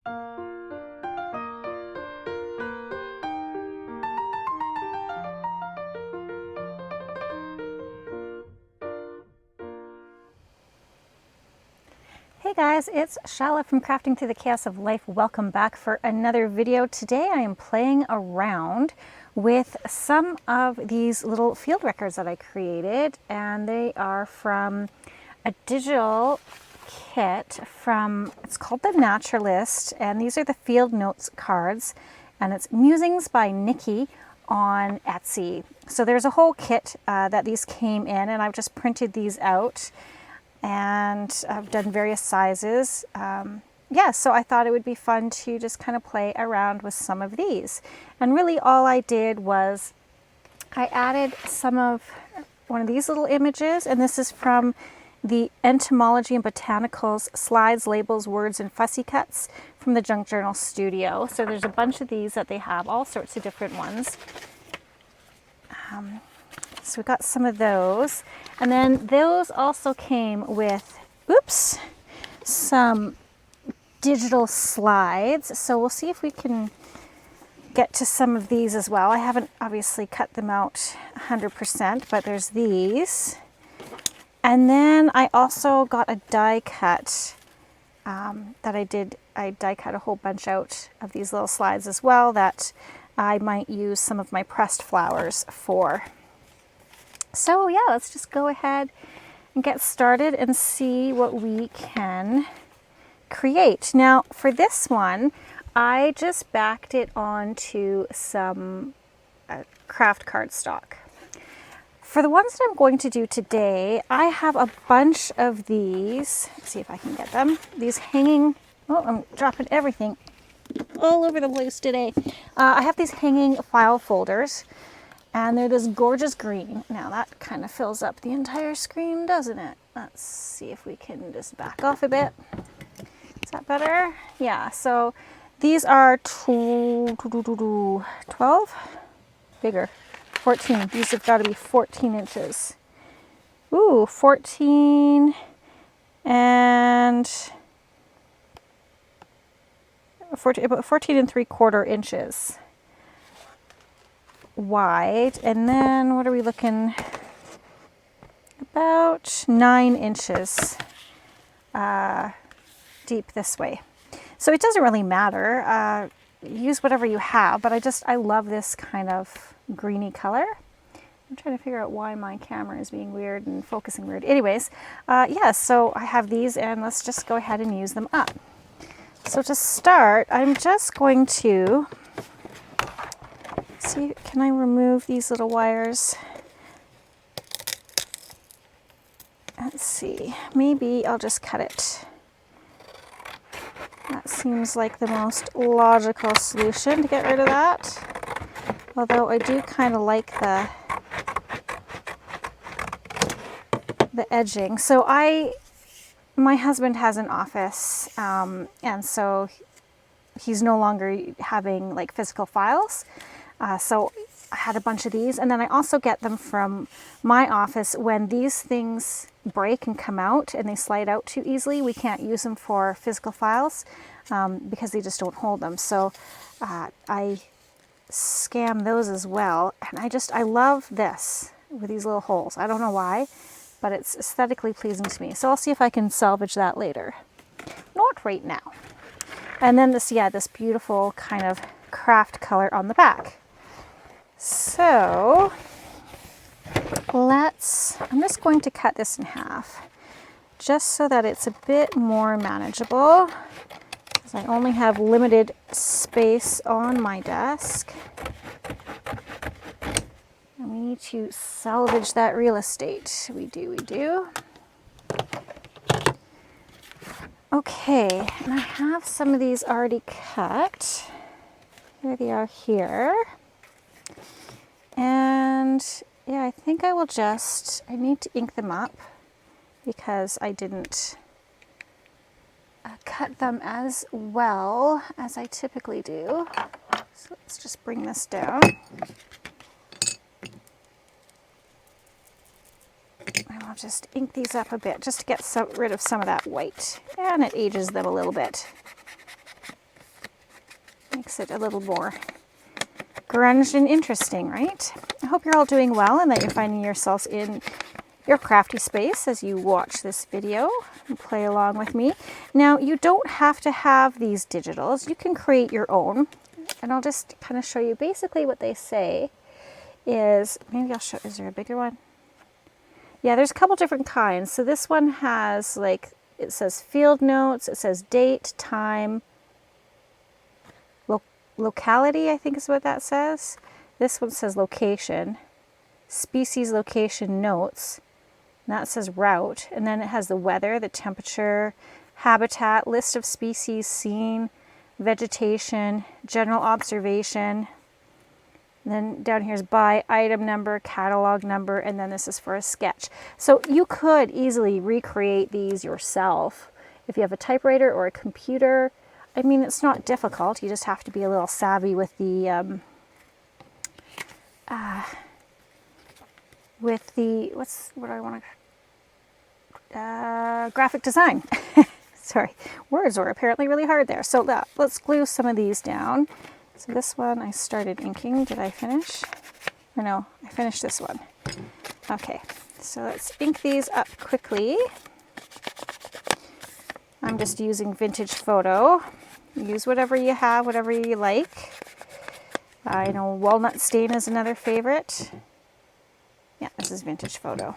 Hey guys, it's Chala from Crafting Through the Chaos of Life. Welcome back for another video. Today I am playing around with some of these little field records that I created, and they are from a digital kit from, it's called The Naturalist, and these are the field notes cards, and it's Musings by Nikki on Etsy. So there's a whole kit that these came in, and I've just printed these out. And I've done various sizes. Yeah, so I thought it would be fun to just kind of play around with some of these. And really all I did was I added some of one of these little images, and this is from the Entomology and Botanicals Slides, Labels, Words, and Fussy Cuts from the Junk Journal Studio. So there's a bunch of these that they have, all sorts of different ones. So we got some of those, and then those also came with, oops, some digital slides. So we'll see if we can get to some of these as well. I haven't obviously cut them out 100%, but there's these. And then I also got a die cut that I did. I die cut a whole bunch out of these little slides as well that I might use some of my pressed flowers for. So yeah, let's just go ahead and get started and see what we can create. Now for this one, I just backed it onto some craft cardstock. For the ones that I'm going to do today, I have a bunch of these. Let's see if I can get them. These hanging, oh, I'm dropping everything all over the place today. I have these hanging file folders. And they're this gorgeous green. Now that kind of fills up the entire screen, doesn't it? Let's see if we can just back off a bit. Is that better? Yeah, so these are 12? Bigger. 14. These have got to be 14 inches. Ooh, 14 and 14, about 14 and 3/4 inches wide, and then what are we looking, about 9 inches deep this way. So it doesn't really matter, use whatever you have, but I love this kind of greeny color. I'm trying to figure out why my camera is being weird and focusing weird. Anyways, yeah, so I have these, and let's just go ahead and use them up. So to start, I'm just going to see, can I remove these little wires? Let's see, maybe I'll just cut it. That seems like the most logical solution to get rid of that. Although I do kind of like the edging. So my husband has an office, and so he's no longer having like physical files. So I had a bunch of these, and then I also get them from my office when these things break and come out and they slide out too easily. We can't use them for physical files because they just don't hold them. So I scam those as well, and I love this with these little holes. I don't know why, but it's aesthetically pleasing to me. So I'll see if I can salvage that later. Not right now. And then this, yeah, this beautiful kind of craft color on the back. So I'm just going to cut this in half just so that it's a bit more manageable, because I only have limited space on my desk. And we need to salvage that real estate. We do. Okay, and I have some of these already cut. Here they are here. And yeah, I think I need to ink them up because I didn't cut them as well as I typically do. So let's just bring this down. And I'll just ink these up a bit just to get rid of some of that white, and it ages them a little bit. Makes it a little more grunge and interesting, right? I hope you're all doing well and that you're finding yourselves in your crafty space as you watch this video and play along with me. Now, you don't have to have these digitals. You can create your own. And I'll just kind of show you basically what they say is, maybe I'll show, is there a bigger one? Yeah, there's a couple different kinds. So this one has like, it says field notes, it says date, time, locality, I think is what that says. This one says location, species, location, notes. And that says route. And then it has the weather, the temperature, habitat, list of species seen, vegetation, general observation. And then down here is by item number, catalog number, and then this is for a sketch. So you could easily recreate these yourself if you have a typewriter or a computer. I mean, it's not difficult. You just have to be a little savvy with the graphic design. Sorry, words were apparently really hard there. So let's glue some of these down. So this one I started inking. Did I finish? Or no, I finished this one. Okay, so let's ink these up quickly. I'm just using vintage photo. Use whatever you have, whatever you like. I know walnut stain is another favorite. Yeah, this is vintage photo.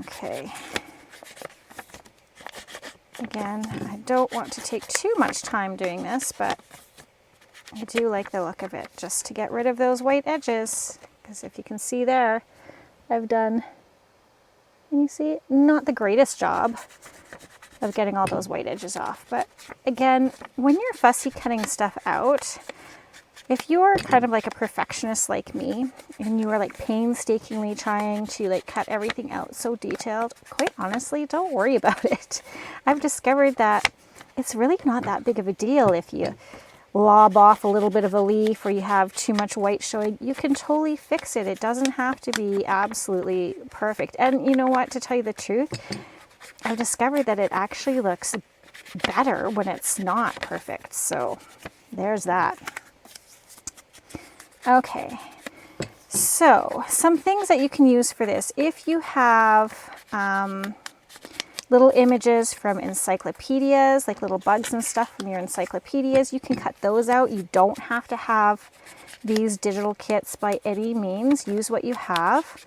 Okay. Again, I don't want to take too much time doing this, but I do like the look of it, just to get rid of those white edges. Because if you can see there, I've done, can you see, not the greatest job of getting all those white edges off. But again, when you're fussy cutting stuff out, if you're kind of like a perfectionist like me, and you are like painstakingly trying to like cut everything out so detailed, quite honestly, don't worry about it. I've discovered that it's really not that big of a deal if you lob off a little bit of a leaf or you have too much white showing. You can totally fix it. It doesn't have to be absolutely perfect. And you know what, to tell you the truth, I've discovered that it actually looks better when it's not perfect. So there's that. Okay, so some things that you can use for this. If you have little images from encyclopedias, like little bugs and stuff from your encyclopedias, you can cut those out. You don't have to have these digital kits by any means. Use what you have.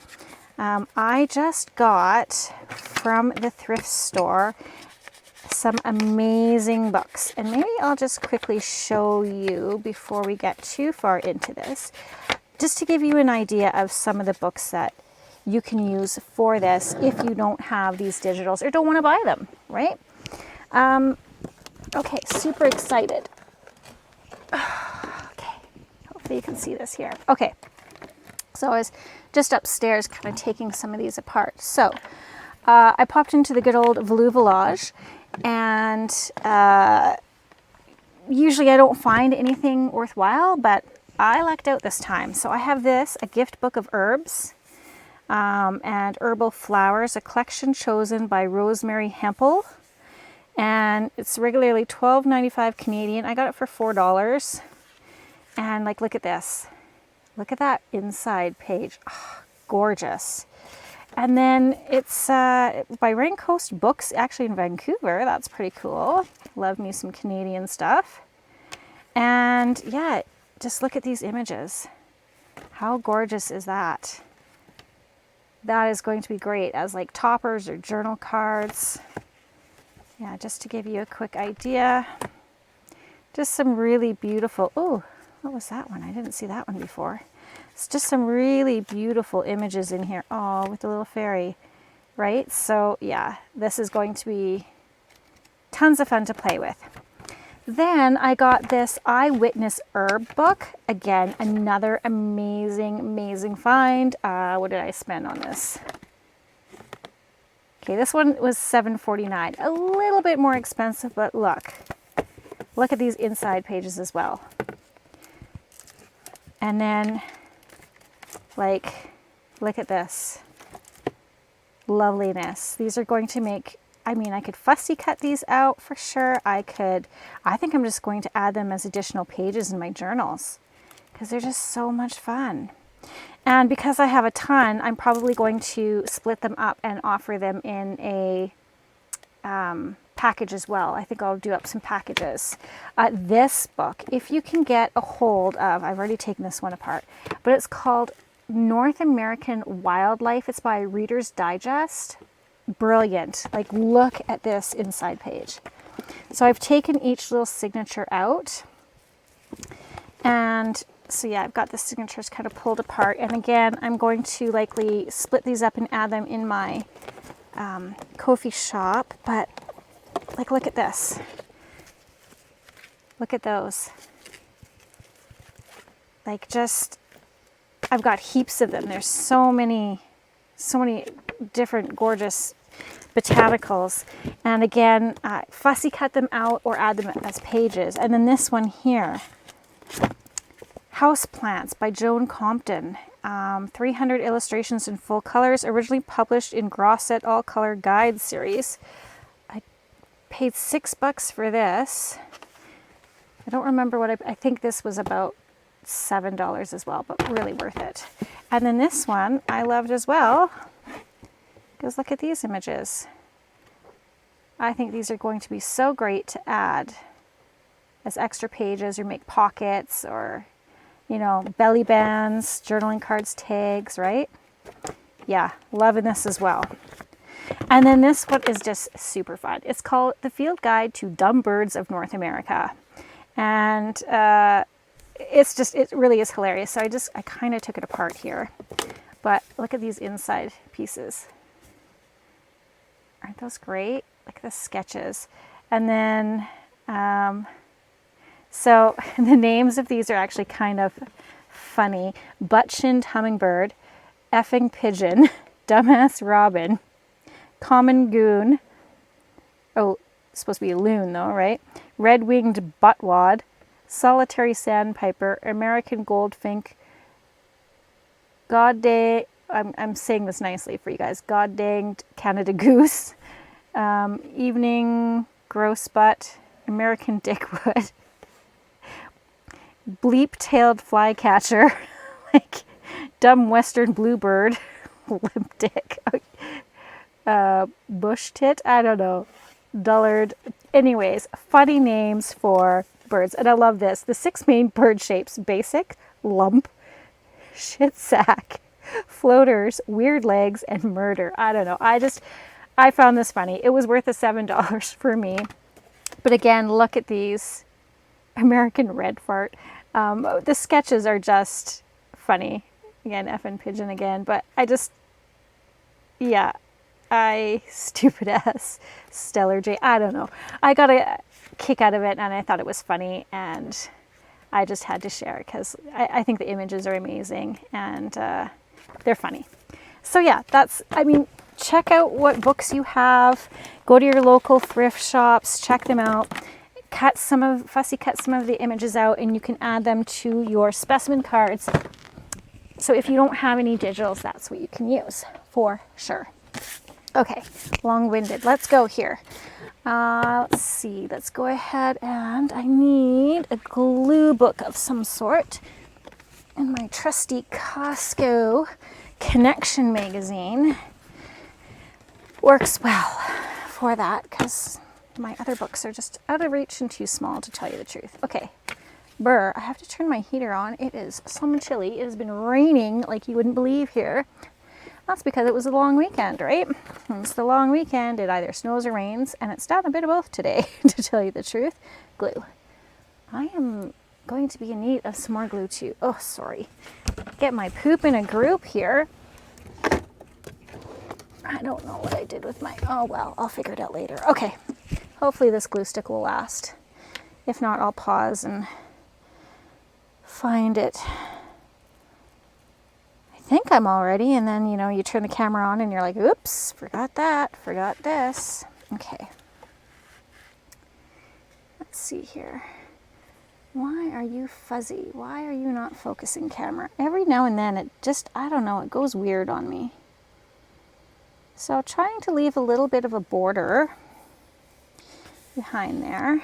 I just got from the thrift store some amazing books, and maybe I'll just quickly show you before we get too far into this, just to give you an idea of some of the books that you can use for this if you don't have these digitals or don't want to buy them, right? Okay, super excited. Okay, hopefully you can see this here. Okay, so I was just upstairs kind of taking some of these apart. So I popped into the good old Village. And usually I don't find anything worthwhile, but I lucked out this time. So I have this, a gift book of herbs and herbal flowers, a collection chosen by Rosemary Hempel. And it's regularly $12.95 Canadian. I got it for $4. And like, look at this. Look at that inside page. Oh, gorgeous. And then it's by Raincoast Books, actually in Vancouver. That's pretty cool. Love me some Canadian stuff. And yeah, just look at these images. How gorgeous is that? That is going to be great as like toppers or journal cards. Yeah, just to give you a quick idea. Just some really beautiful, oh, what was that one? I didn't see that one before. It's just some really beautiful images in here. Oh, with the little fairy, right? So yeah, this is going to be tons of fun to play with. Then I got this Eyewitness Herb book. Again, another amazing, amazing find. What did I spend on this? Okay, this one was $7.49. A little bit more expensive, but look at these inside pages as well. And then, like, look at this loveliness. These are going to make I mean, I could fussy cut these out for sure. I think I'm just going to add them as additional pages in my journals because they're just so much fun. And because I have a ton, I'm probably going to split them up and offer them in a package as well. I think I'll do up some packages. This book, if you can get a hold of, I've already taken this one apart, but it's called North American Wildlife. It's by Reader's Digest. Brilliant. Like, look at this inside page. So I've taken each little signature out, and so yeah, I've got the signatures kind of pulled apart. And again, I'm going to likely split these up and add them in my Ko-fi shop. But like, look at this. Look at those. Like, just, I've got heaps of them. There's so many different gorgeous botanicals. And again, fussy cut them out or add them as pages. And then this one here, House Plants by Joan Compton. 300 illustrations in full colors, originally published in Grosset All Color Guide series. I paid $6 for this. I don't remember what I think this was about $7 as well, but really worth it. And then this one I loved as well, because look at these images. I think these are going to be so great to add as extra pages or make pockets or, you know, belly bands, journaling cards, tags, right? Yeah, loving this as well. And then this one is just super fun. It's called The Field Guide to Dumb Birds of North America. And it really is hilarious. So I kind of took it apart here. But look at these inside pieces. Aren't those great? Look at the sketches. And then, so the names of these are actually kind of funny. Butt-chinned hummingbird, effing pigeon, dumbass robin, common goon. Oh, it's supposed to be a loon though, right? Red-winged buttwad, solitary sandpiper, American goldfink, I'm saying this nicely for you guys, god-danged Canada goose, evening grossbutt, American dickwood, bleep-tailed flycatcher, like dumb western bluebird, limp dick, bush tit, I don't know, dullard. Anyways, funny names for birds. And I love this. The 6 main bird shapes: basic, lump, shit sack, floaters, weird legs, and murder. I don't know. I found this funny. It was worth the $7 for me. But again, look at these. American red fart. The sketches are just funny. Again, effing pigeon again. But stupid ass Stellar J. I don't know. I got a kick out of it and I thought it was funny, and I just had to share because I think the images are amazing and they're funny. So yeah, check out what books you have. Go to your local thrift shops, check them out. Fussy cut some of the images out, and you can add them to your specimen cards. So if you don't have any digitals, that's what you can use for sure. Okay, long-winded. Let's go here. Let's see. Let's go ahead, and I need a glue book of some sort. And my trusty Costco Connection magazine works well for that because my other books are just out of reach and too small, to tell you the truth. Okay, I have to turn my heater on. It is so chilly. It has been raining like you wouldn't believe here. That's because it was a long weekend, right? When it's the long weekend, it either snows or rains, and it's done a bit of both today, to tell you the truth. Glue. I am going to be in need of some more glue too. Oh, sorry. Get my poop in a group here. I don't know what I did with oh well, I'll figure it out later. Okay, hopefully this glue stick will last. If not, I'll pause and find it. I think I'm all ready, and then you turn the camera on and you're like, oops, forgot that, forgot this. Okay, let's see here. Why are you fuzzy? Why are you not focusing, camera? Every now and then it just, I don't know, it goes weird on me. So trying to leave a little bit of a border behind there.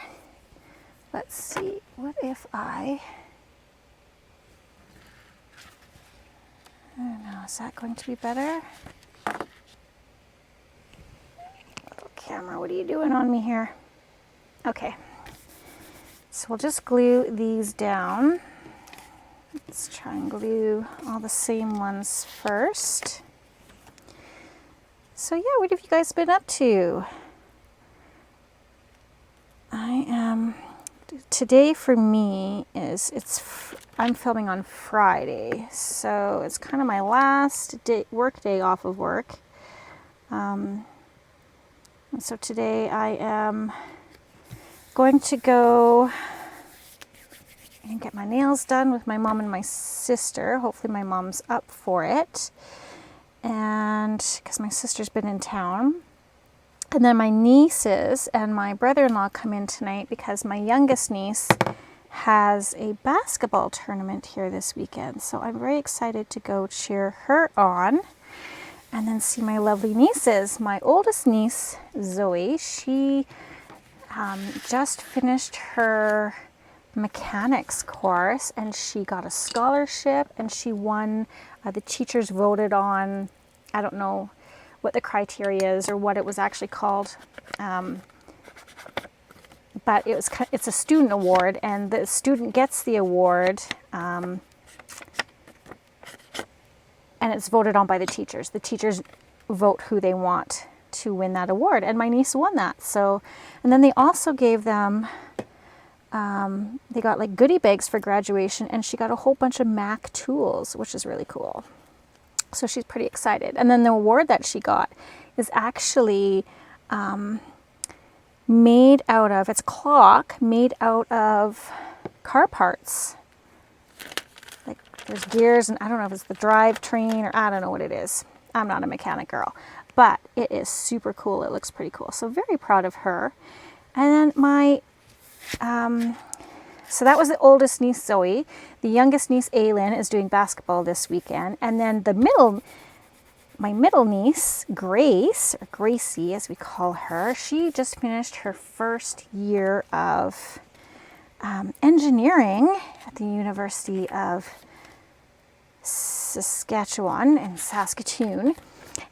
Let's see, what if I don't know, is that going to be better? Little camera, what are you doing on me here? Okay, so we'll just glue these down. Let's try and glue all the same ones first. So yeah, what have you guys been up to? Today for me is, I'm filming on Friday, so it's kind of my last day, work day off of work. And so today I am going to go and get my nails done with my mom and my sister. Hopefully my mom's up for it. And because my sister's been in town. And then my nieces and my brother-in-law come in tonight because my youngest niece has a basketball tournament here this weekend. So I'm very excited to go cheer her on and then see my lovely nieces. My oldest niece, Zoe, she just finished her mechanics course and she got a scholarship and she won. The teachers voted on, I don't know what the criteria is or what it was actually called, but it's a student award, and the student gets the award, and it's voted on by the teachers. The teachers vote who they want to win that award, and my niece won that. So, and then they also gave them, they got like goodie bags for graduation, and she got a whole bunch of Mac tools, which is really cool. So she's pretty excited. And then the award that she got is actually made out of, it's a clock made out of car parts. Like there's gears, and I don't know if it's the drivetrain or I don't know what it is. I'm not a mechanic girl, but it is super cool. It looks pretty cool. So very proud of her. And then my, so that was the oldest niece, Zoe. The youngest niece, Aylin, is doing basketball this weekend. And then my middle niece, Grace, or Gracie as we call her, she just finished her first year of engineering at the University of Saskatchewan in Saskatoon.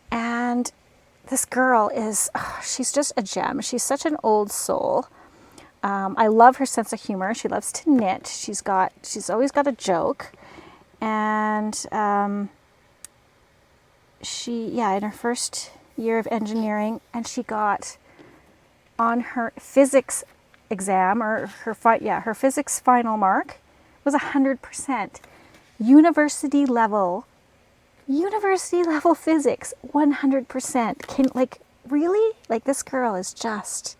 And this girl is, she's just a gem. She's such an old soul. I love her sense of humor. She loves to knit. She's always got a joke. And in her first year of engineering, and she got on her physics exam, or her physics final mark was 100%. University level physics, 100%. Really? Like, this girl is just,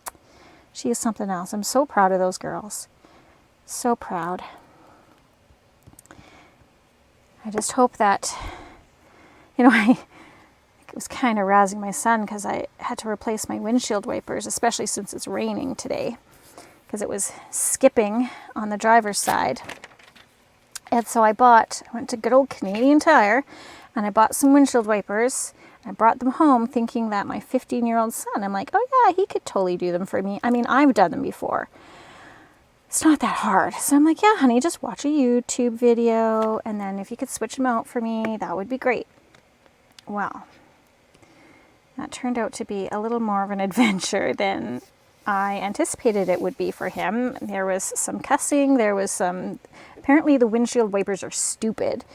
she is something else. I'm so proud of those girls. So proud. I just hope that, I was kind of razzing my son because I had to replace my windshield wipers, especially since it's raining today, because it was skipping on the driver's side. And so I went to good old Canadian Tire, and I bought some windshield wipers. I brought them home thinking that my 15-year-old son, I'm like, oh yeah, he could totally do them for me. I mean, I've done them before. It's not that hard. So I'm like, yeah, honey, just watch a YouTube video, and then if you could switch them out for me, that would be great. Well, that turned out to be a little more of an adventure than I anticipated it would be for him. There was some cussing. There was some, apparently the windshield wipers are stupid.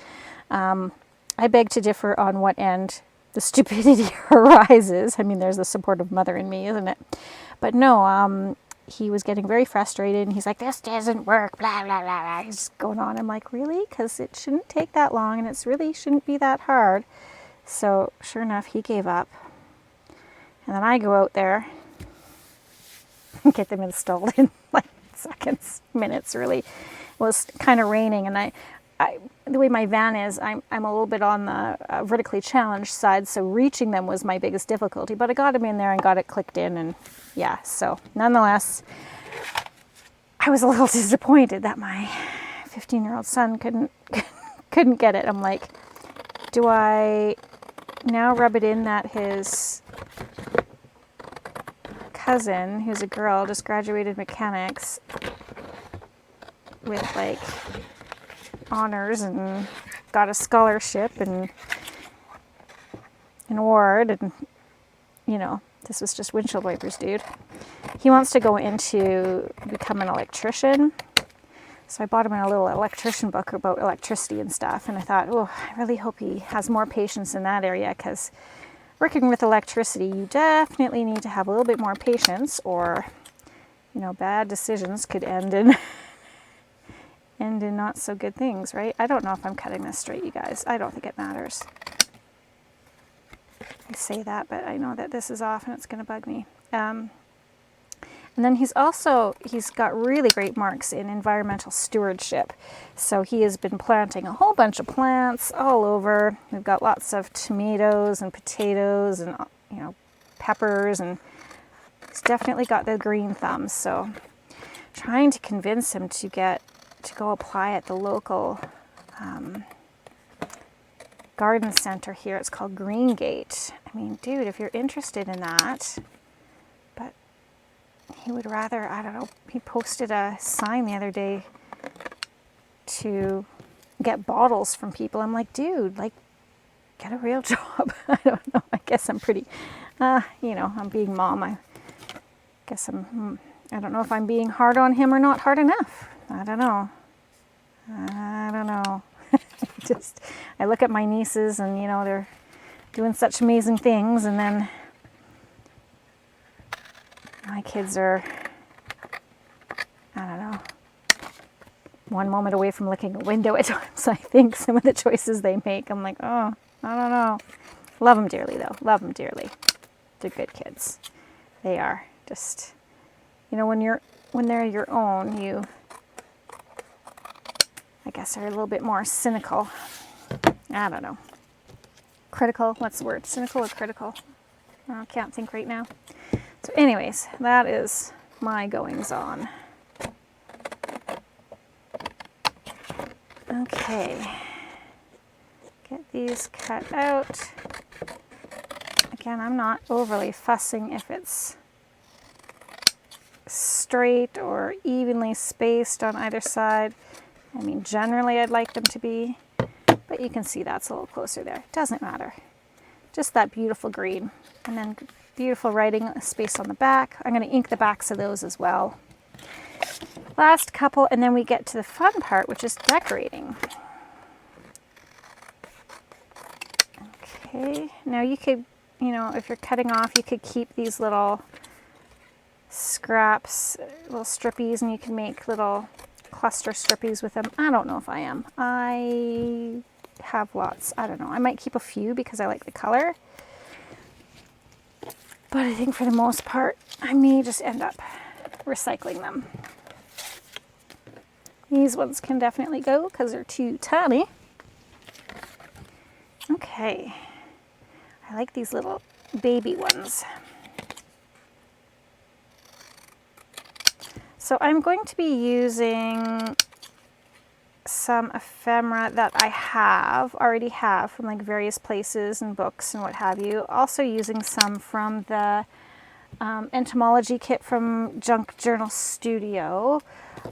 I beg to differ on what end the stupidity arises. I mean, there's the supportive mother in me, isn't it? But no, he was getting very frustrated, and he's like, this doesn't work, blah, blah, blah, blah. He's going on. I'm like, really? Because it shouldn't take that long, and it's really shouldn't be that hard. So sure enough, he gave up. And then I go out there and get them installed in like minutes, really. It was kind of raining, and the way my van is, I'm a little bit on the vertically challenged side, so reaching them was my biggest difficulty. But I got them in there and got it clicked in, and yeah. So nonetheless, I was a little disappointed that my 15-year-old son couldn't get it. I'm like, do I now rub it in that his cousin, who's a girl, just graduated mechanics with like honors and got a scholarship and an award, and you know, this was just windshield wipers, dude. He wants to go into become an electrician. So I bought him a little electrician book about electricity and stuff, and I thought, oh, I really hope he has more patience in that area, because working with electricity, you definitely need to have a little bit more patience, or, you know, bad decisions could end in end in not so good things, right? I don't know if I'm cutting this straight, you guys. I don't think it matters. I say that, but I know that this is off and it's going to bug me. And then he's got really great marks in environmental stewardship. So he has been planting a whole bunch of plants all over. We've got lots of tomatoes and potatoes and, you know, peppers, and he's definitely got the green thumb. So trying to convince him to go apply at the local garden center here. It's called Green Gate. I mean, dude, if you're interested in that, but he would rather, I don't know, he posted a sign the other day to get bottles from people. I'm like, dude, like, get a real job. I don't know. I guess I'm pretty, you know, I'm being mom. I don't know if I'm being hard on him or not hard enough. I don't know. I look at my nieces and, you know, they're doing such amazing things, and then my kids are, I don't know, one moment away from licking a window at times. I think some of the choices they make, I'm like, oh, I don't know. Love them dearly, though. Love them dearly. They're good kids. They are. Just, you know, when they're your own, you, I guess, are a little bit more cynical. I don't know. Critical, what's the word? Cynical or critical? I can't think right now. So anyways, that is my goings on. Okay. Get these cut out. Again, I'm not overly fussing if it's straight or evenly spaced on either side. I mean, generally I'd like them to be, but you can see that's a little closer there. Doesn't matter. Just that beautiful green. And then beautiful writing space on the back. I'm going to ink the backs of those as well. Last couple, and then we get to the fun part, which is decorating. Okay, now you could, you know, if you're cutting off, you could keep these little scraps, little strippies, and you can make little cluster strippies with them. I don't know if I am. I have lots. I don't know. I might keep a few because I like the color. But I think for the most part, I may just end up recycling them. These ones can definitely go because they're too tiny. Okay. I like these little baby ones. So I'm going to be using some ephemera that I already have from like various places and books and what have you. Also using some from the entomology kit from Junk Journal Studio.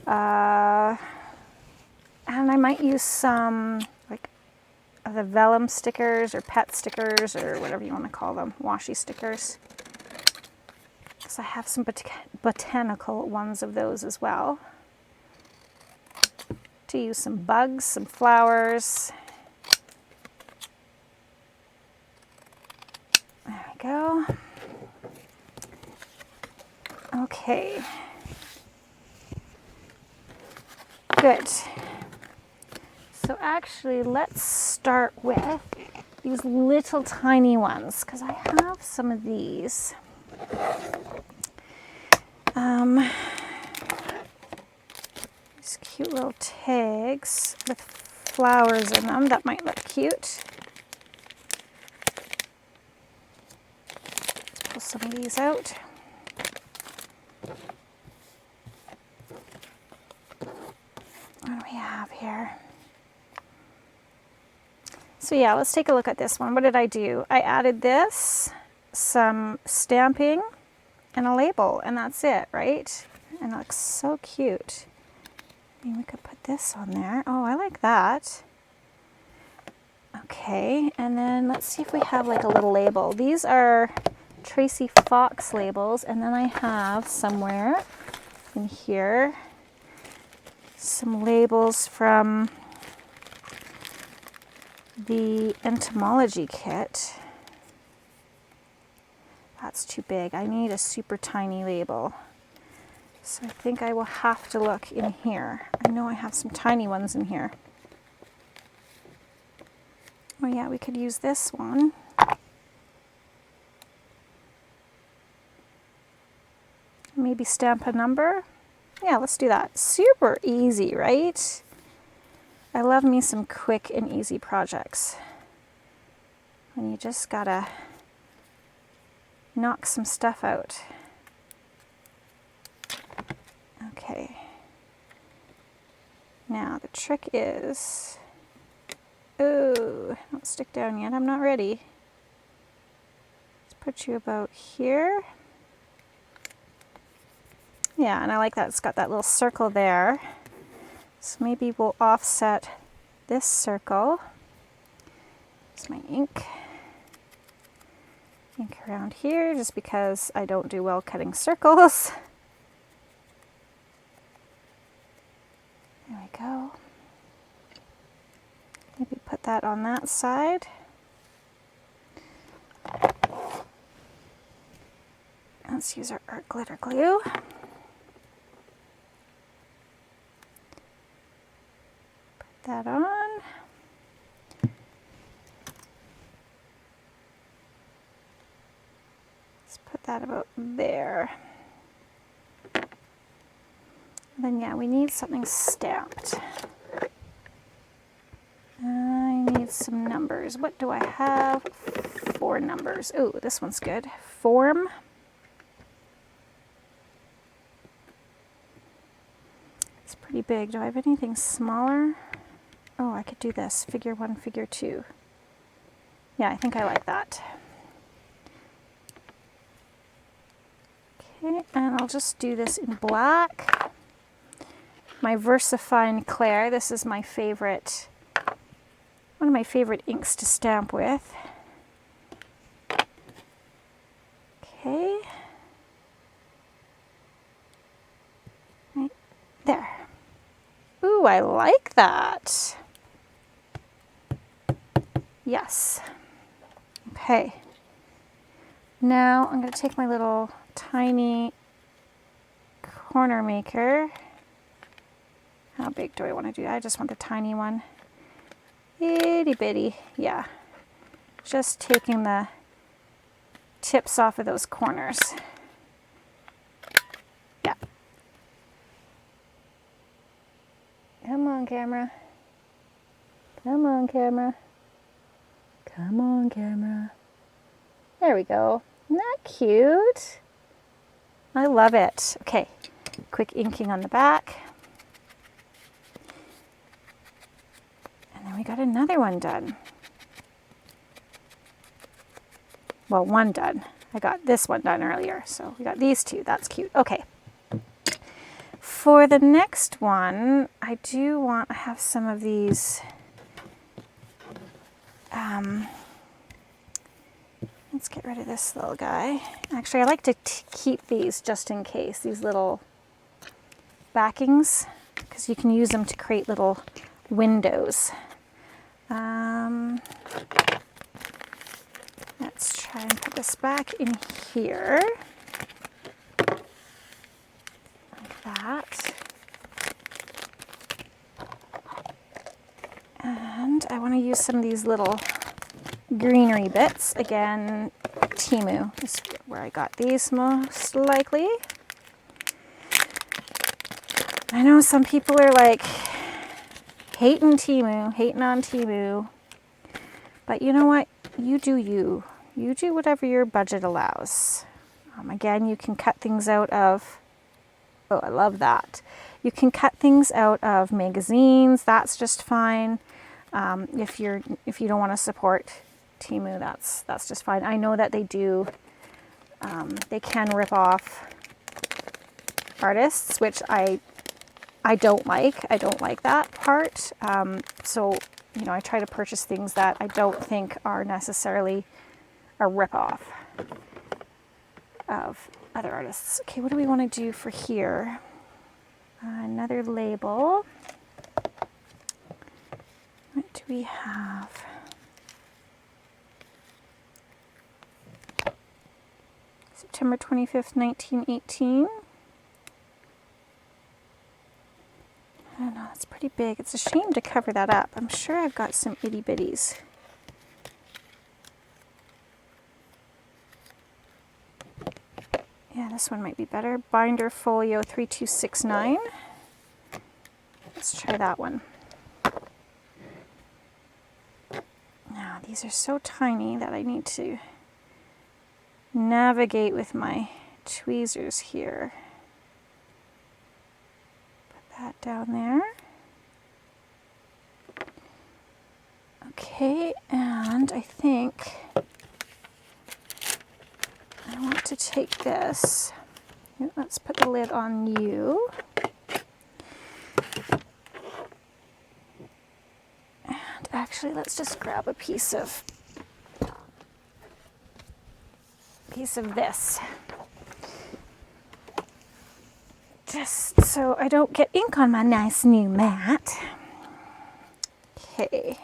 And I might use some like the vellum stickers or pet stickers or whatever you want to call them, washi stickers. Because I have some botanical ones of those as well. To use some bugs, some flowers. There we go. Okay. Good. So actually, let's start with these little tiny ones, because I have some of these. These cute little tags with flowers in them that might look cute. Let's pull some of these out. What do we have here? So yeah, let's take a look at this one. What did I do? I added this, some stamping, and a label, and that's it, right? And it looks so cute. I mean, we could put this on there. Oh, I like that. Okay, and then let's see if we have like a little label. These are Tracy Fox labels, and then I have somewhere in here some labels from the entomology kit. That's too big. I need a super tiny label. So I think I will have to look in here. I know I have some tiny ones in here. Oh yeah, we could use this one. Maybe stamp a number. Yeah, let's do that. Super easy, right? I love me some quick and easy projects. When you just gotta knock some stuff out. Okay. Now the trick is, oh, don't stick down yet, I'm not ready. Let's put you about here. Yeah, and I like that it's got that little circle there. So maybe we'll offset this circle. It's my ink. Ink around here just because I don't do well cutting circles. There we go. Maybe put that on that side. Let's use our art glitter glue. Put that on. Let's put that about there. And then yeah, we need something stamped. I need some numbers. What do I have? 4 numbers. Oh, this one's good. Form. It's pretty big. Do I have anything smaller? Oh, I could do this. Figure 1, figure 2. Yeah, I think I like that. Okay, and I'll just do this in black. My VersaFine Claire. This is my favorite, one of my favorite inks to stamp with. Okay. Right there. Ooh, I like that. Yes. Okay. Now I'm going to take my little tiny corner maker. How big do I want to do? I just want the tiny one. Itty bitty. Yeah. Just taking the tips off of those corners. Yeah. Come on, camera. Come on, camera. Come on, camera. There we go. Isn't that cute? I love it. Okay, quick inking on the back. And then we got another one done. Well, one done. I got this one done earlier, so we got these 2. That's cute. Okay. For the next one, I do want to have some of these. Let's get rid of this little guy. Actually, I like to keep these just in case, these little backings, because you can use them to create little windows. Let's try and put this back in here, like that. And I want to use some of these little greenery bits. Again, Temu is where I got these most likely. I know some people are like hating Temu, hating on Temu, but you know what? You do you. You do whatever your budget allows. Again, you can cut things out of, oh, I love that. You can cut things out of magazines. That's just fine. If you don't want to support Temu, that's just fine. I know that they do. They can rip off artists, which I don't like. I don't like that part. So, you know, I try to purchase things that I don't think are necessarily a rip-off of other artists. Okay, what do we want to do for here? Another label. What do we have? September 25th, 1918. I don't know, that's pretty big. It's a shame to cover that up. I'm sure I've got some itty bitties. Yeah, this one might be better. Binder Folio 3269. Let's try that one. Now, these are so tiny that I need to navigate with my tweezers here. Put that down there. Okay, and I think I want to take this. Let's put the lid on you. And actually, let's just grab a piece of this. Just so I don't get ink on my nice new mat. Okay.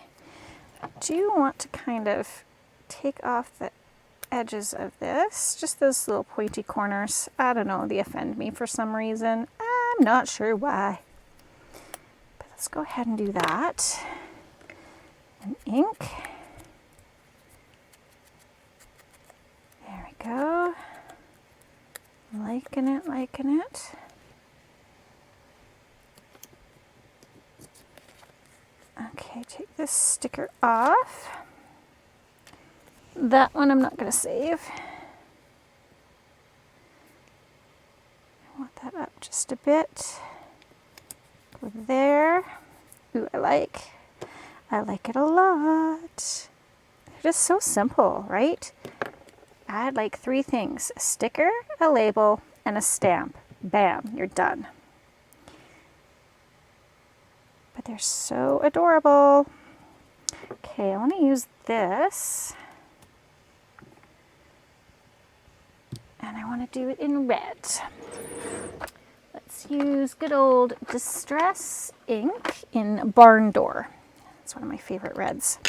I do want to kind of take off the edges of this, just those little pointy corners. I don't know, they offend me for some reason. I'm not sure why. But let's go ahead and do that. And ink. There we go. Liking it, liking it. Okay, take this sticker off. That one I'm not going to save. I want that up just a bit. Go there. Ooh, I like it a lot. They're just so simple, right? Add like 3 things: a sticker, a label, and a stamp. Bam, you're done. But they're so adorable. Okay, I want to use this. And I want to do it in red. Let's use good old Distress ink in Barn Door. It's one of my favorite reds.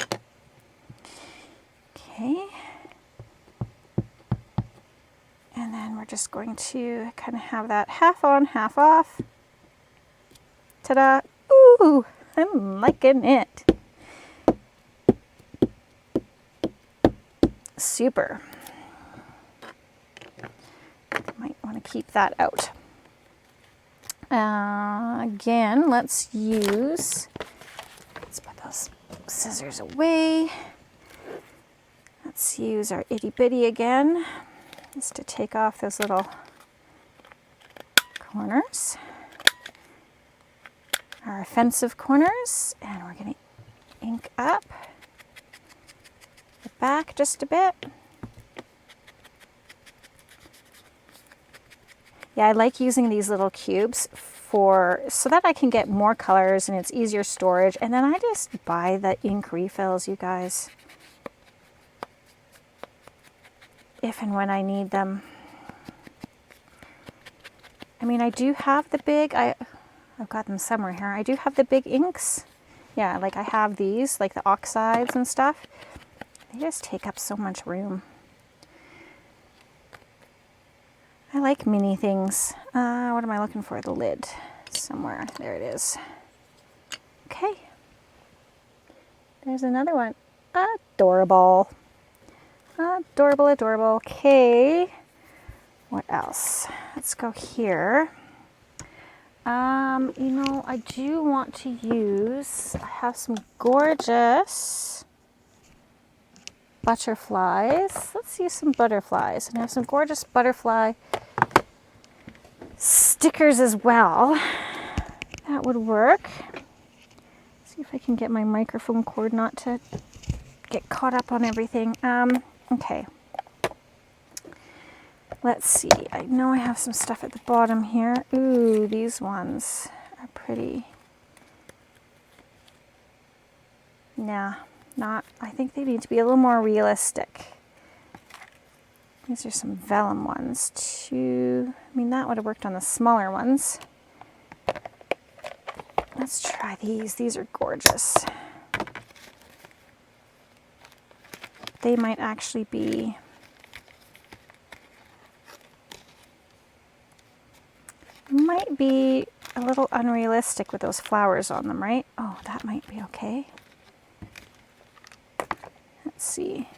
Okay. And then we're just going to kind of have that half on, half off. Ta-da! Ooh, I'm liking it. Super. Might want to keep that out. Again, let's put those scissors away. Let's use our itty bitty again, just to take off those little corners, our offensive corners, and we're going to ink up the back just a bit. Yeah, I like using these little cubes so that I can get more colors and it's easier storage. And then I just buy the ink refills, you guys, if and when I need them. I mean, I do have the big, I've got them somewhere here. I do have the big inks. Yeah, like I have these, like the oxides and stuff. They just take up so much room. I like mini things. What am I looking for? The lid. Somewhere. There it is. Okay. There's another one. Adorable. Adorable, adorable. Okay. What else? Let's go here. You know, I do want to use, I have some gorgeous butterflies. Let's use some butterflies. And I have some gorgeous butterfly stickers as well. That would work. Let's See if I can get my microphone cord not to get caught up on everything. Okay. Let's see. I know I have some stuff at the bottom here. Ooh, these ones are pretty. Nah, not. I think they need to be a little more realistic. These are some vellum ones too. I mean, that would have worked on the smaller ones. Let's try these. These are gorgeous. They might actually be a little unrealistic with those flowers on them, right? Oh, that might be okay. Let's see.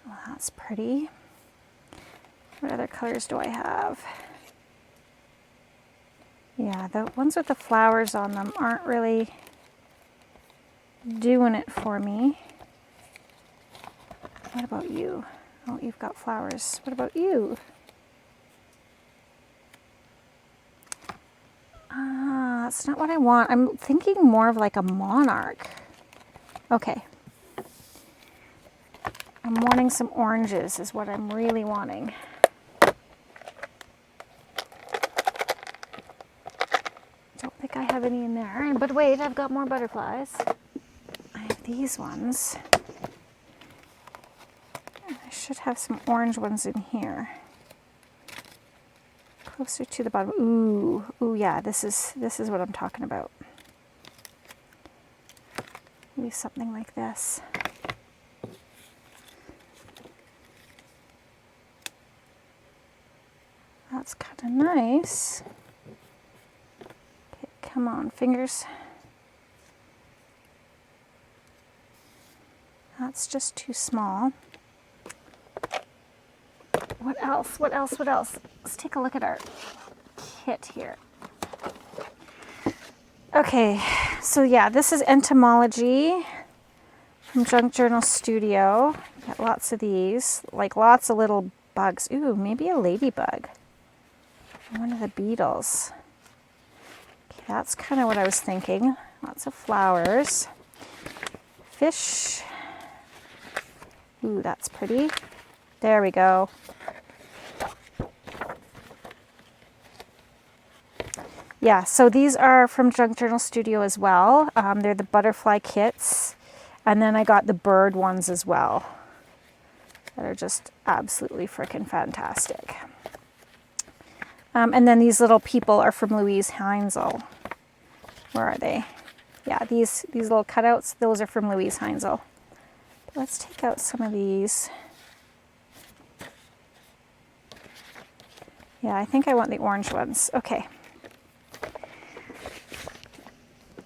Well, that's pretty. What other colors do I have? Yeah, the ones with the flowers on them aren't really doing it for me. What about you? Oh, you've got flowers. What about you? Ah, that's not what I want. I'm thinking more of like a monarch. Okay. I'm wanting some oranges is what I'm really wanting. Don't think I have any in there. But wait, I've got more butterflies. I have these ones. I should have some orange ones in here. Closer to the bottom. Ooh, ooh, yeah. This is what I'm talking about. Maybe something like this. That's kind of nice. Okay, come on, fingers. That's just too small. What else? What else? What else? Let's take a look at our kit here. Okay, so yeah, this is entomology from Junk Journal Studio. Got lots of these, like lots of little bugs. Ooh, maybe a ladybug. One of the beetles. Okay, that's kind of what I was thinking. Lots of flowers. Fish. Ooh, that's pretty. There we go. Yeah, so these are from Junk Journal Studio as well. They're the butterfly kits. And then I got the bird ones as well. That are just absolutely freaking fantastic. And then these little people are from Louise Heinzel. Where are they? Yeah, these little cutouts, those are from Louise Heinzel. Let's take out some of these. Yeah, I think I want the orange ones. Okay.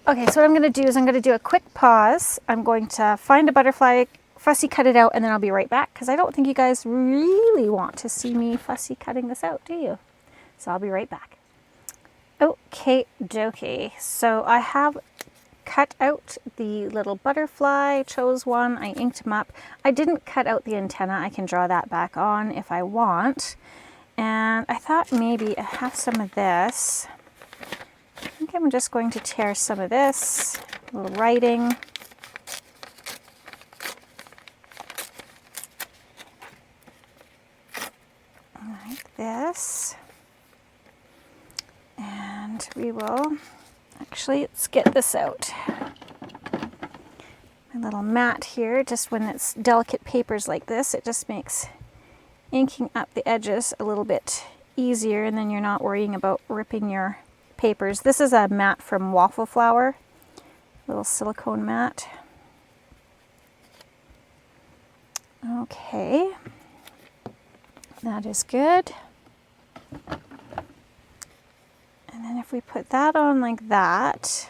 Okay, so what I'm going to do is I'm going to do a quick pause. I'm going to find a butterfly, fussy cut it out, and then I'll be right back because I don't think you guys really want to see me fussy cutting this out, do you? So I'll be right back. Okay, dokie. So I have cut out the little butterfly, chose one, I inked him up. I didn't cut out the antenna. I can draw that back on if I want. And I thought maybe I have some of this. I think I'm just going to tear some of this, a little writing. Like this. And we will, actually, let's get this out. My little mat here, just when it's delicate papers like this, it just makes inking up the edges a little bit easier, and then you're not worrying about ripping your papers. This is a mat from Waffle Flower, little silicone mat. Okay, that is good. And then if we put that on like that,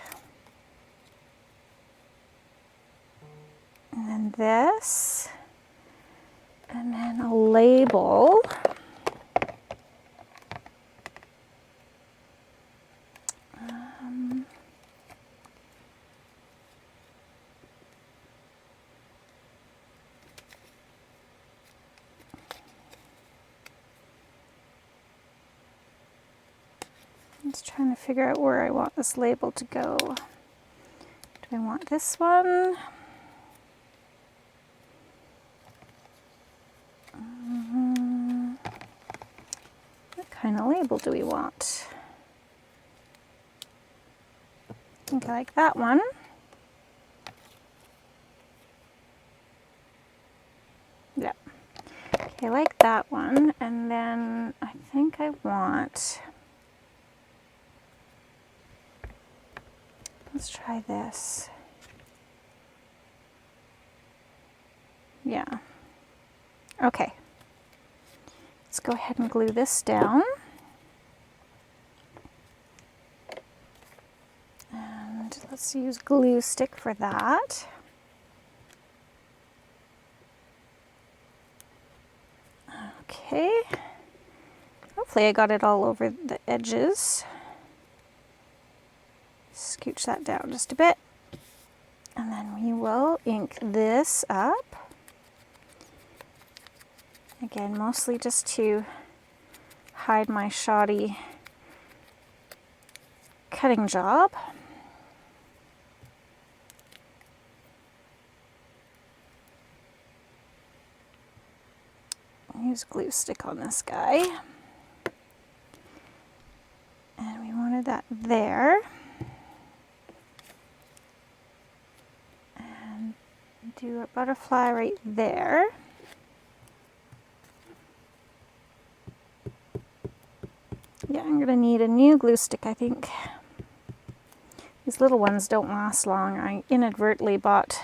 and then this, and then a label. I'm just trying to figure out where I want this label to go. Do I want this one? What kind of label do we want? I think I like that one. Yeah. Okay, I like that one. And then I think I want, let's try this. Yeah. Okay. Let's go ahead and glue this down. And let's use glue stick for that. Okay. Hopefully I got it all over the edges. Scooch that down just a bit. And then we will ink this up. Again, mostly just to hide my shoddy cutting job. Use glue stick on this guy. And we wanted that there. And do a butterfly right there. Yeah, I'm going to need a new glue stick, I think. These little ones don't last long. I inadvertently bought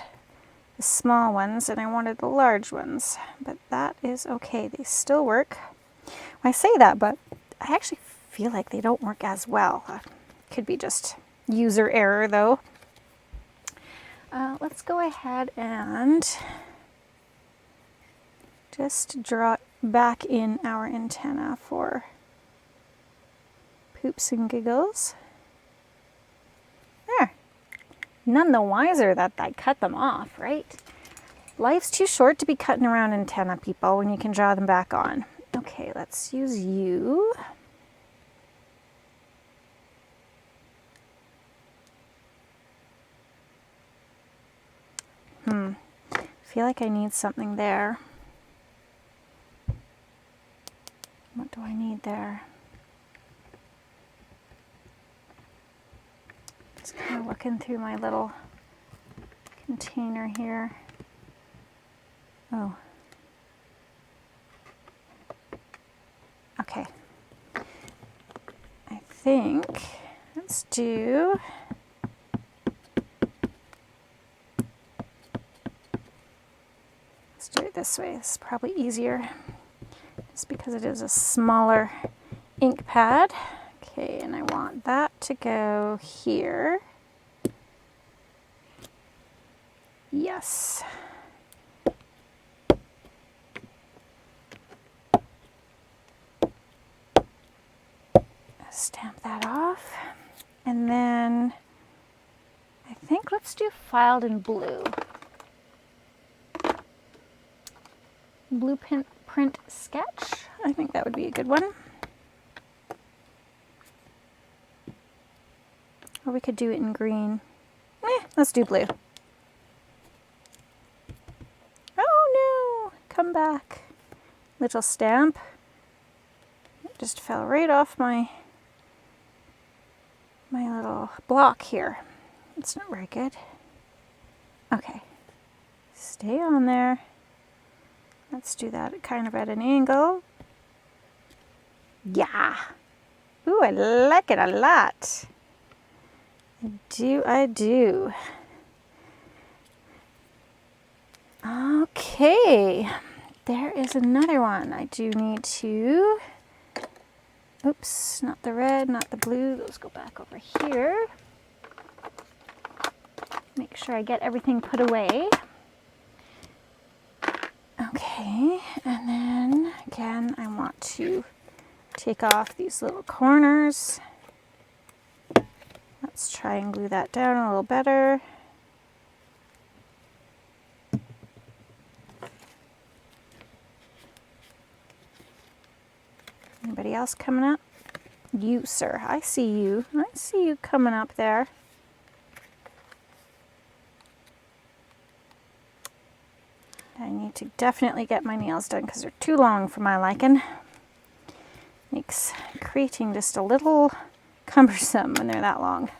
the small ones and I wanted the large ones, but that is okay. They still work. I say that, but I actually feel like they don't work as well. Could be just user error though. Let's go ahead and just draw back in our antenna for poops and giggles. There. None the wiser that I cut them off, right? Life's too short to be cutting around antenna, people, when you can draw them back on. Okay, let's use you. I feel like I need something there. What do I need there? Just kind of looking through my little container here. Oh. Okay. I think let's do it this way. It's probably easier just because it is a smaller ink pad. Okay, and I want that to go here. Yes. Stamp that off. And then I think let's do filed in blue. Blueprint print sketch. I think that would be a good one. Or we could do it in green. Let's do blue. Oh no! Come back. Little stamp. It just fell right off my little block here. It's not very good. Okay. Stay on there. Let's do that kind of at an angle. Yeah. Ooh, I like it a lot. I do. Okay. There is another one. I do need to, oops, not the red, not the blue. Those go back over here. Make sure I get everything put away. Okay, and then again, I want to take off these little corners. Let's try and glue that down a little better. Anybody else coming up? You, sir. I see you. I see you coming up there. I need to definitely get my nails done because they're too long for my liking. Makes creating just a little cumbersome when they're that long.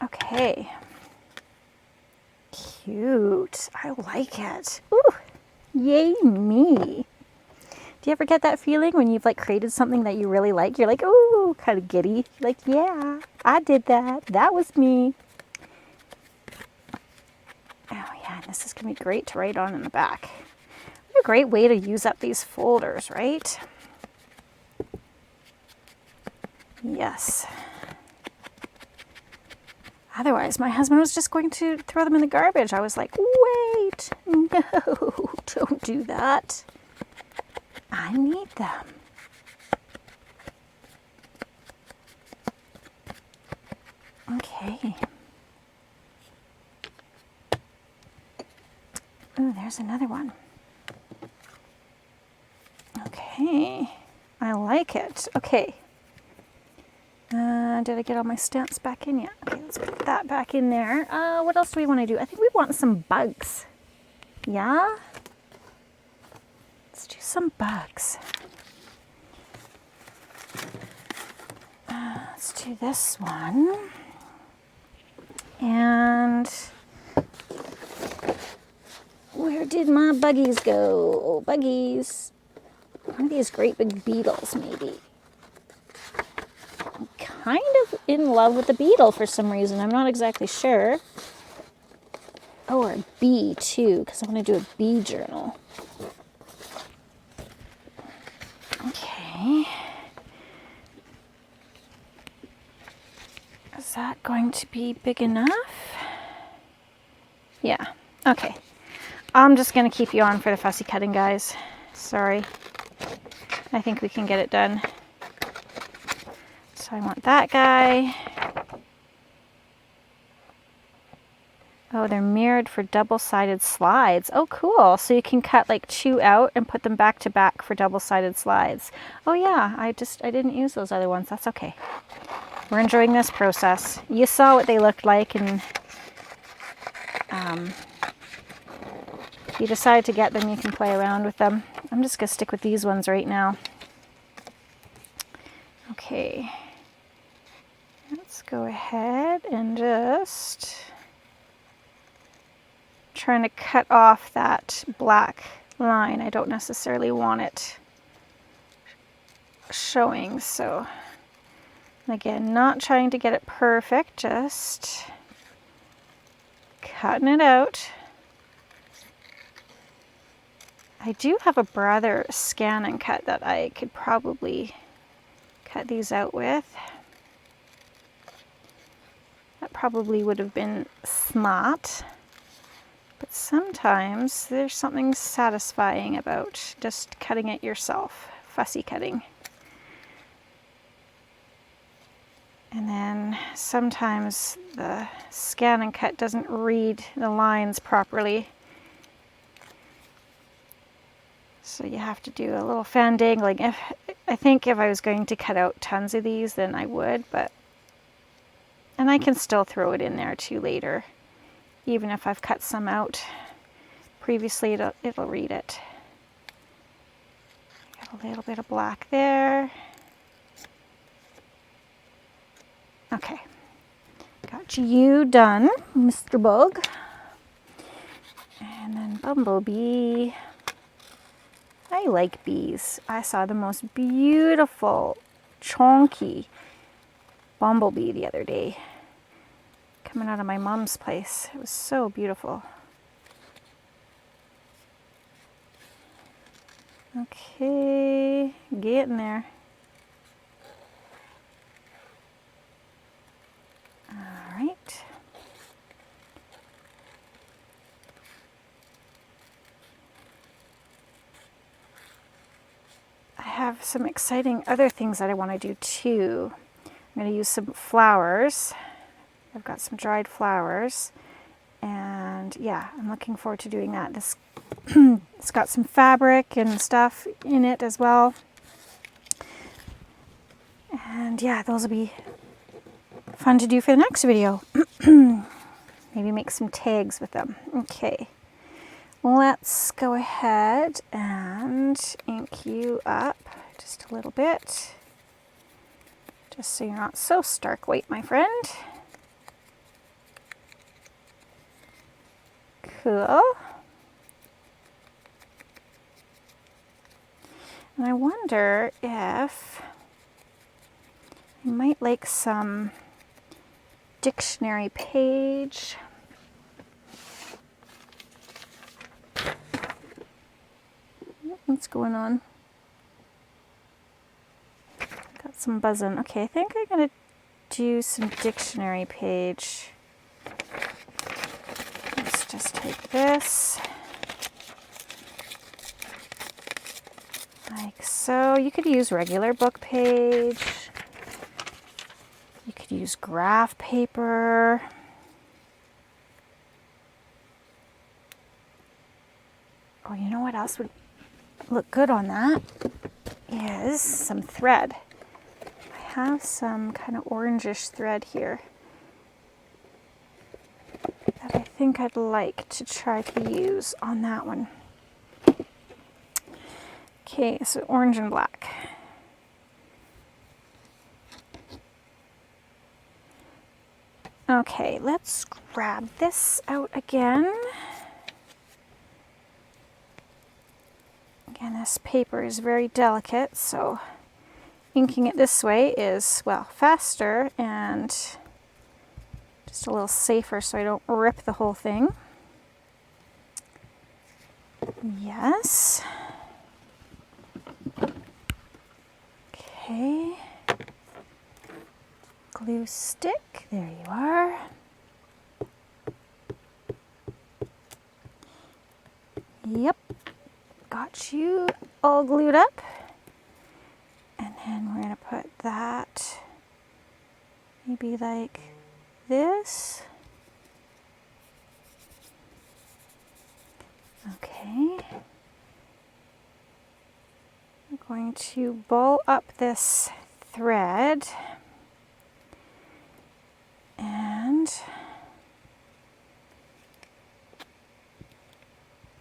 Okay. Cute. I like it. Ooh, yay me. Do you ever get that feeling when you've like created something that you really like? You're like, ooh, kind of giddy. You're like, yeah, I did that. That was me. Oh yeah, and this is gonna be great to write on in the back. What a great way to use up these folders, right? Yes. Otherwise, my husband was just going to throw them in the garbage. I was like, wait, no, don't do that. I need them. Okay. Oh, there's another one. Okay, I like it. Okay. Did I get all my stamps back in yet? Okay, let's put that back in there. What else do we want to do? I think we want some bugs. Yeah? Let's do some bugs. Let's do this one. And where did my buggies go? Oh, buggies. One of these great big beetles, maybe. I'm kind of in love with the beetle for some reason. I'm not exactly sure. Oh, or a bee too, because I want to do a bee journal. Okay. Is that going to be big enough? Yeah. Okay. I'm just going to keep you on for the fussy cutting, guys. Sorry. I think we can get it done. So I want that guy. Oh, they're mirrored for double-sided slides. Oh, cool. So you can cut like 2 out and put them back to back for double-sided slides. Oh yeah, I didn't use those other ones. That's okay. We're enjoying this process. You saw what they looked like, and if you decide to get them, you can play around with them. I'm just gonna stick with these ones right now. Okay. Let's go ahead and just trying to cut off that black line. I don't necessarily want it showing, so again, not trying to get it perfect, just cutting it out. I do have a Brother scan and cut that I could probably cut these out with. That probably would have been smart. But sometimes there's something satisfying about just cutting it yourself, fussy cutting. And then sometimes the scan and cut doesn't read the lines properly. So you have to do a little fandangling. I think if I was going to cut out tons of these, then I would, and I can still throw it in there too later. Even if I've cut some out previously, it'll read it. Got a little bit of black there. Okay, got you done, Mr. Bug. And then Bumblebee. I like bees. I saw the most beautiful, chonky bumblebee the other day, coming out of my mom's place. It was so beautiful. Okay, getting there. All right. I have some exciting other things that I want to do too. I'm going to use some flowers. I've got some dried flowers, and And yeah, I'm looking forward to doing that. This it's got some fabric and stuff in it as well. And yeah, those will be fun to do for the next video. Maybe make some tags with them. Okay, let's go ahead and ink you up just a little bit, just so you're not so stark white, my friend. Cool. And I wonder if I might like some dictionary page. What's going on? Got some buzzing. Okay, I think I'm gonna do some dictionary page. Let's just take this like so. You could use regular book page. You could use graph paper. Oh, you know what else would look good on that? Is some thread. I have some kind of orangish thread here that I think I'd like to try to use on that one. Okay, so orange and black. Okay, let's grab this out again. Again, this paper is very delicate, so inking it this way is, well, faster and just a little safer so I don't rip the whole thing. Yes. Okay. Glue stick, there you are. Yep, got you all glued up. And then we're gonna put that maybe like this. Okay. I'm going to ball up this thread and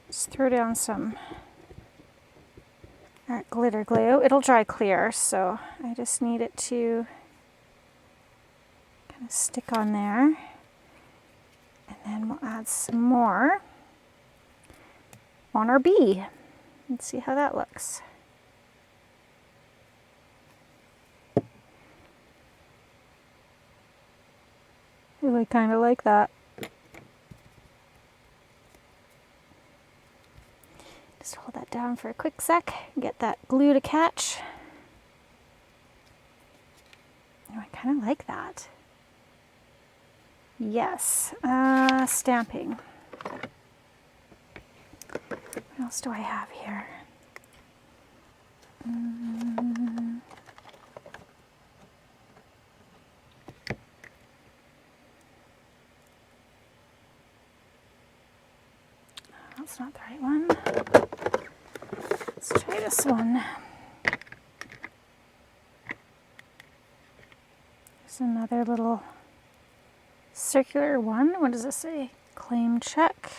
just throw down some glitter glue. It'll dry clear, so I just need it to kind of stick on there. And then we'll add some more on our bee. Let's see how that looks. I kind of like that. Just hold that down for a quick sec, get that glue to catch. Oh, I kind of like that. Yes, stamping. What else do I have here? That's not the right one. Let's try this one. There's another little circular one. What does it say? Claim check.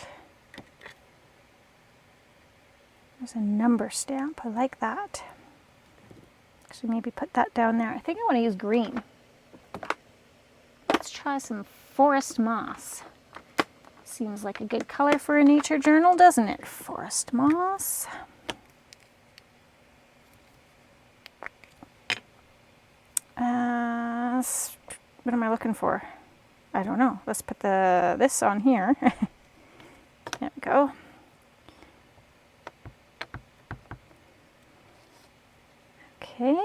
There's a number stamp. I like that. Actually, maybe put that down there. I think I want to use green. Let's try some forest moss. Seems like a good color for a nature journal, doesn't it? Forest moss. What am I looking for? I don't know. Let's put this on here. There we go. Okay.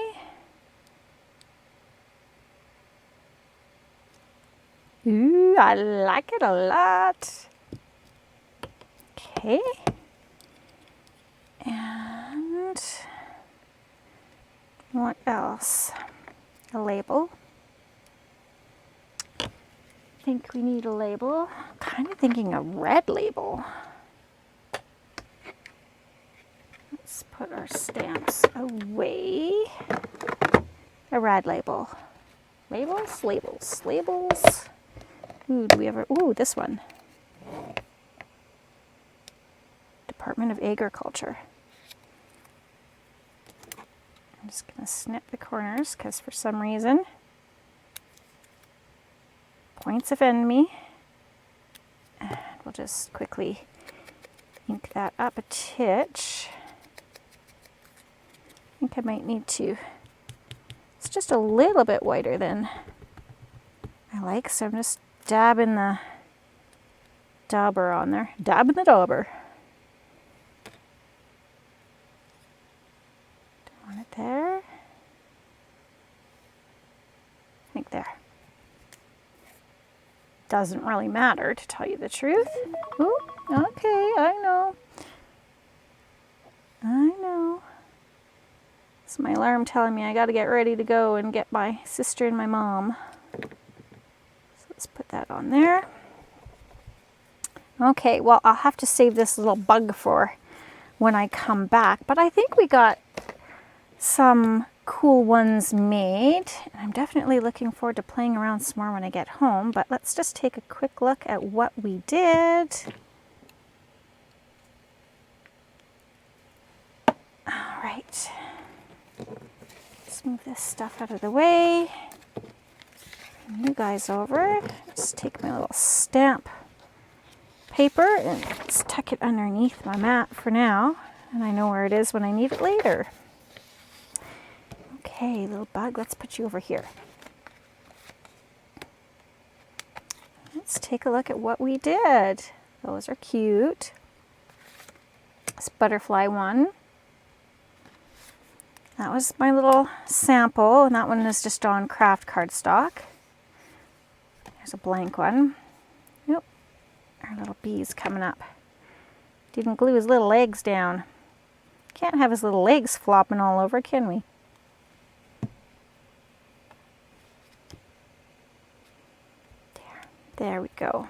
Ooh, I like it a lot. Okay. And what else? A label. think we need a label. I'm kind of thinking a red label. Let's put our stamps away. A red label. Labels, labels, labels. Ooh, do we ever, ooh, this one. Department of Agriculture. I'm just going to snip the corners because for some reason points offend me. And we'll just quickly ink that up a titch. I think I might need to, it's just a little bit whiter than I like, so I'm just dabbing the dauber on there. Dabbing the dauber. Want it there. I think there. Doesn't really matter, to tell you the truth. Ooh, okay, I know. I know. It's my alarm telling me I got to get ready to go and get my sister and my mom. So let's put that on there. Okay, well, I'll have to save this little bug for when I come back, but I think we got some cool ones made, and I'm definitely looking forward to playing around some more when I get home. But let's just take a quick look at what we did. All right, let's move this stuff out of the way. Bring you guys over. Just take my little stamp paper and let's tuck it underneath my mat for now, and I know where it is when I need it later. Okay, little bug, let's put you over here. Let's take a look at what we did. Those are cute. This butterfly one. That was my little sample, and that one is just on craft cardstock. There's a blank one. Nope. Our little bee's coming up. Didn't glue his little legs down. Can't have his little legs flopping all over, can we? There we go.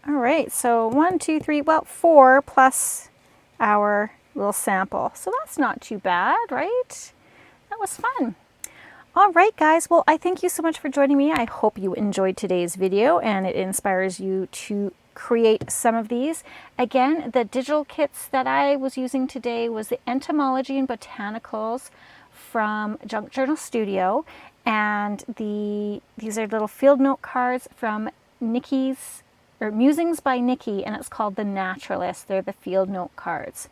All right, so 1, 2, 3, well, 4 plus our little sample. So that's not too bad, right? That was fun. All right, guys. Well, I thank you so much for joining me. I hope you enjoyed today's video and it inspires you to create some of these. Again, the digital kits that I was using today was the Entomology and Botanicals from Junk Journal Studio, and these are little field note cards from Nikki's, or Musings by Nikki, and it's called The Naturalist. They're the field note cards.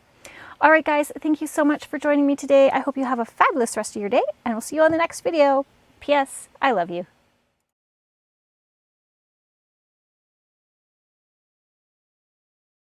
All right, guys, thank you so much for joining me today. I hope you have a fabulous rest of your day, and we'll see you on the next video. P.S. I love you.